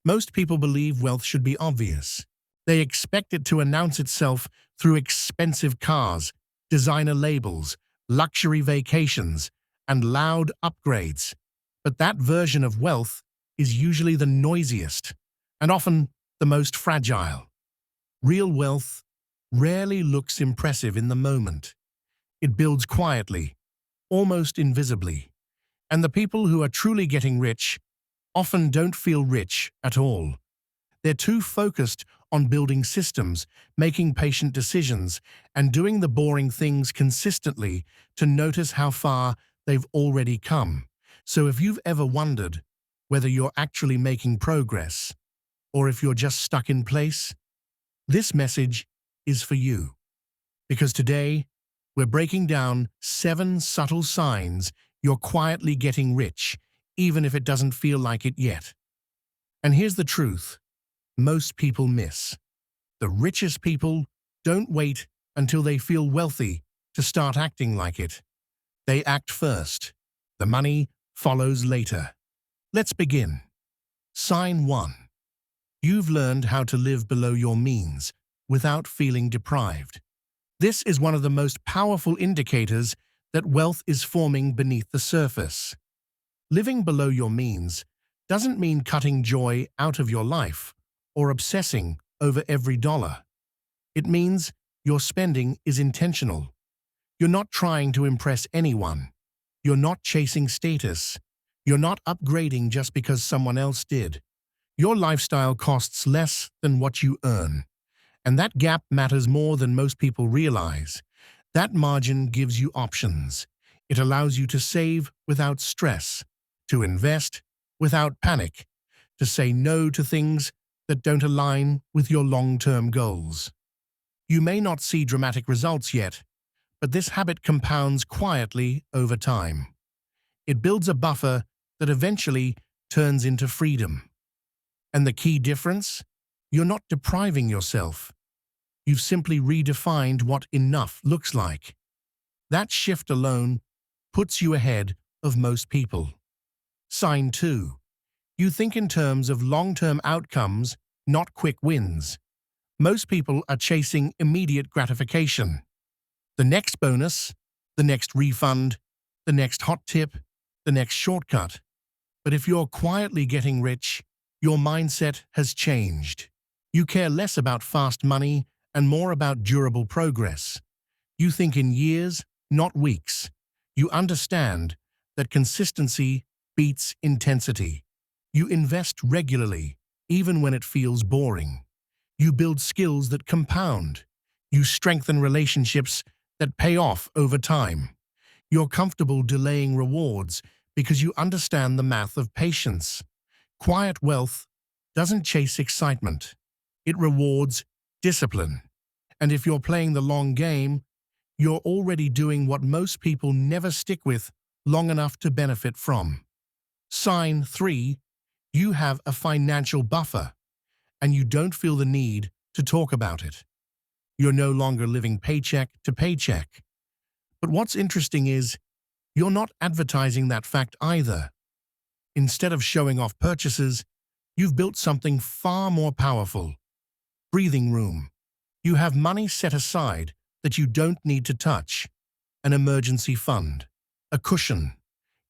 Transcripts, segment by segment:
Most people believe wealth should be obvious. They expect it to announce itself through expensive cars, designer labels, luxury vacations, and loud upgrades. But that version of wealth is usually the noisiest and often the most fragile. Real wealth rarely looks impressive in the moment. It builds quietly, almost invisibly, and the people who are truly getting rich often don't feel rich at all. They're too focused on building systems, making patient decisions, and doing the boring things consistently to notice how far they've already come. So if you've ever wondered whether you're actually making progress or if you're just stuck in place, this message is for you. Because today, we're breaking down 7 subtle signs you're quietly getting rich, even if it doesn't feel like it yet. And here's the truth most people miss. The richest people don't wait until they feel wealthy to start acting like it. They act first. The money follows later. Let's begin. Sign 1. You've learned how to live below your means without feeling deprived. This is one of the most powerful indicators that wealth is forming beneath the surface. Living below your means doesn't mean cutting joy out of your life or obsessing over every dollar. It means your spending is intentional. You're not trying to impress anyone. You're not chasing status. You're not upgrading just because someone else did. Your lifestyle costs less than what you earn. And that gap matters more than most people realize. That margin gives you options. It allows you to save without stress, to invest without panic, to say no to things that don't align with your long-term goals. You may not see dramatic results yet, but this habit compounds quietly over time. It builds a buffer that eventually turns into freedom. And the key difference? You're not depriving yourself. You've simply redefined what enough looks like. That shift alone puts you ahead of most people. Sign 2. You think in terms of long-term outcomes, not quick wins. Most people are chasing immediate gratification. The next bonus, the next refund, the next hot tip, the next shortcut. But if you're quietly getting rich, your mindset has changed. You care less about fast money and more about durable progress. You think in years, not weeks. You understand that consistency beats intensity. You invest regularly, even when it feels boring. You build skills that compound. You strengthen relationships that pay off over time. You're comfortable delaying rewards because you understand the math of patience. Quiet wealth doesn't chase excitement. It rewards discipline. And if you're playing the long game, you're already doing what most people never stick with long enough to benefit from. Sign 3. You have a financial buffer, and you don't feel the need to talk about it. You're no longer living paycheck to paycheck. But what's interesting is, you're not advertising that fact either. Instead of showing off purchases, you've built something far more powerful. Breathing room. You have money set aside that you don't need to touch. An emergency fund. A cushion.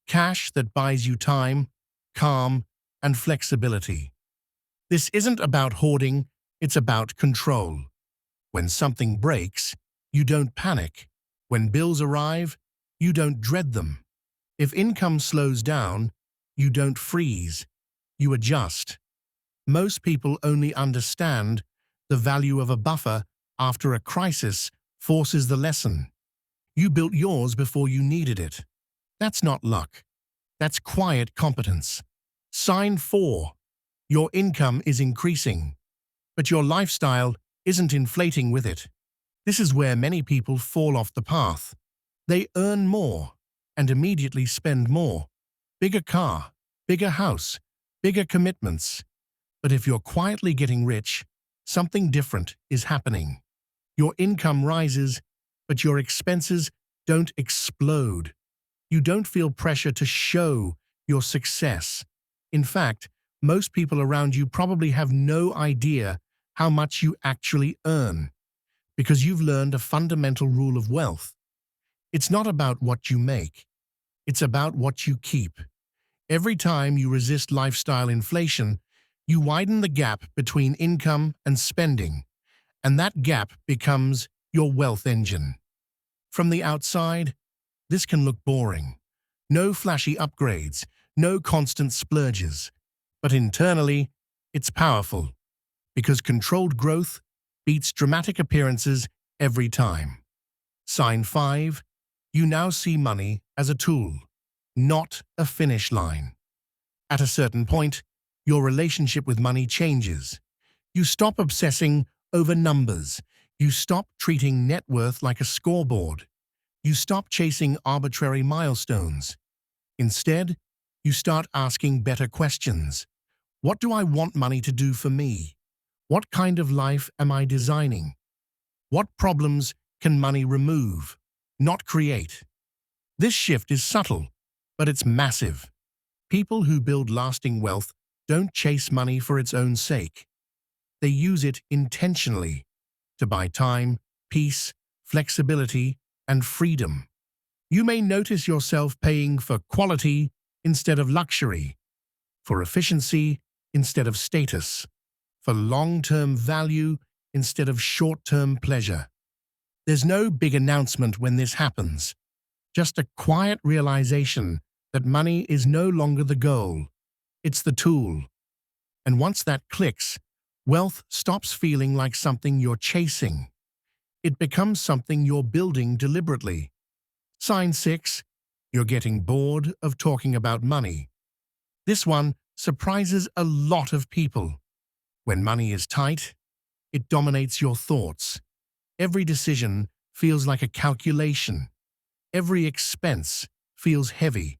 Cash that buys you time, calm, and flexibility. This isn't about hoarding, it's about control. When something breaks, you don't panic. When bills arrive, you don't dread them. If income slows down, you don't freeze. You adjust. Most people only understand the value of a buffer after a crisis forces the lesson. You built yours before you needed it. That's not luck. That's quiet competence. Sign 4. Your income is increasing, but your lifestyle isn't inflating with it. This is where many people fall off the path. They earn more and immediately spend more. Bigger car, bigger house, bigger commitments. But if you're quietly getting rich, something different is happening. Your income rises, but your expenses don't explode. You don't feel pressure to show your success. In fact, most people around you probably have no idea how much you actually earn, because you've learned a fundamental rule of wealth. It's not about what you make, it's about what you keep. Every time you resist lifestyle inflation, you widen the gap between income and spending, and that gap becomes your wealth engine. From the outside, this can look boring. No flashy upgrades, no constant splurges. But internally, it's powerful, because controlled growth beats dramatic appearances every time. Sign 5. You now see money as a tool, not a finish line. At a certain point, your relationship with money changes. You stop obsessing over numbers. You stop treating net worth like a scoreboard. You stop chasing arbitrary milestones. Instead, you start asking better questions. What do I want money to do for me? What kind of life am I designing? What problems can money remove, not create? This shift is subtle, but it's massive. People who build lasting wealth don't chase money for its own sake. They use it intentionally to buy time, peace, flexibility, and freedom. You may notice yourself paying for quality instead of luxury, for efficiency instead of status, for long-term value instead of short-term pleasure. There's no big announcement when this happens, just a quiet realization that money is no longer the goal, it's the tool. And once that clicks, wealth stops feeling like something you're chasing. It becomes something you're building deliberately. Sign 6. You're getting bored of talking about money. This one surprises a lot of people. When money is tight, it dominates your thoughts. Every decision feels like a calculation. Every expense feels heavy.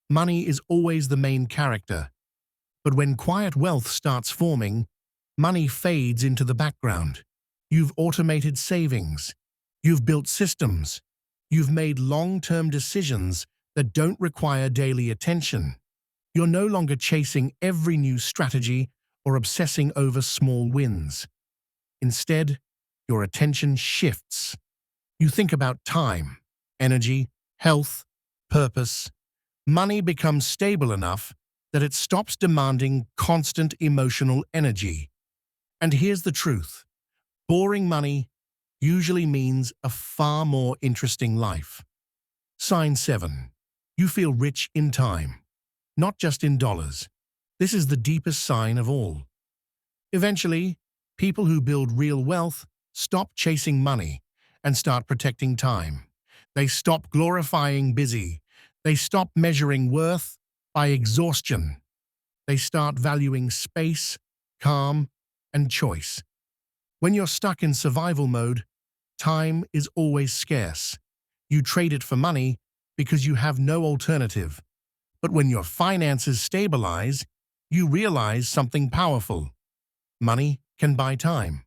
Money is always the main character. But when quiet wealth starts forming, money fades into the background. You've automated savings. You've built systems. You've made long-term decisions that don't require daily attention. You're no longer chasing every new strategy or obsessing over small wins. Instead, your attention shifts. You think about time, energy, health, purpose. Money becomes stable enough that it stops demanding constant emotional energy. And here's the truth. Boring money usually means a far more interesting life. Sign 7. You feel rich in time, not just in dollars. This is the deepest sign of all. Eventually, people who build real wealth stop chasing money and start protecting time. They stop glorifying busy. They stop measuring worth by exhaustion. They start valuing space, calm, and choice. When you're stuck in survival mode, time is always scarce. You trade it for money because you have no alternative. But when your finances stabilize, you realize something powerful. Money can buy time.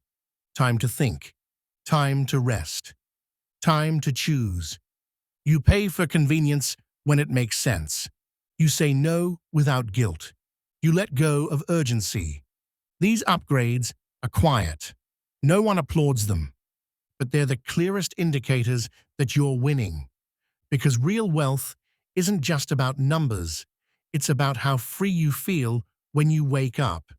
Time to think. Time to rest. Time to choose. You pay for convenience when it makes sense. You say no without guilt. You let go of urgency. These upgrades are quiet. No one applauds them. But they're the clearest indicators that you're winning. Because real wealth isn't just about numbers. It's about how free you feel when you wake up.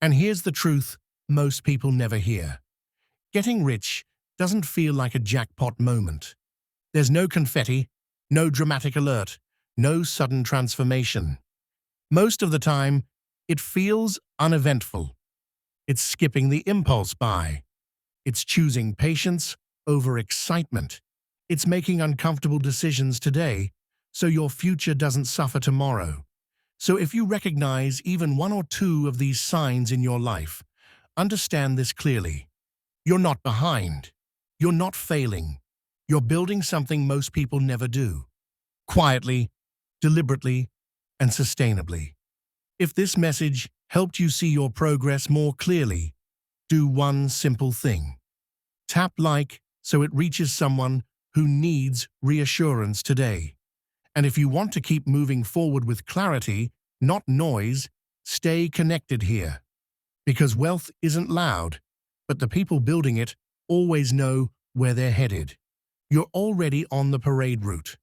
And here's the truth most people never hear. Getting rich doesn't feel like a jackpot moment. There's no confetti, no dramatic alert, no sudden transformation. Most of the time, it feels uneventful. It's skipping the impulse buy. It's choosing patience over excitement. It's making uncomfortable decisions today so your future doesn't suffer tomorrow. So if you recognize even one or two of these signs in your life, understand this clearly. You're not behind. You're not failing. You're building something most people never do. Quietly, deliberately, and sustainably. If this message helped you see your progress more clearly, do one simple thing. Tap like so it reaches someone who needs reassurance today. And if you want to keep moving forward with clarity, not noise, Stay connected here. Because wealth isn't loud, but the people building it always know where they're headed. You're already on the parade route.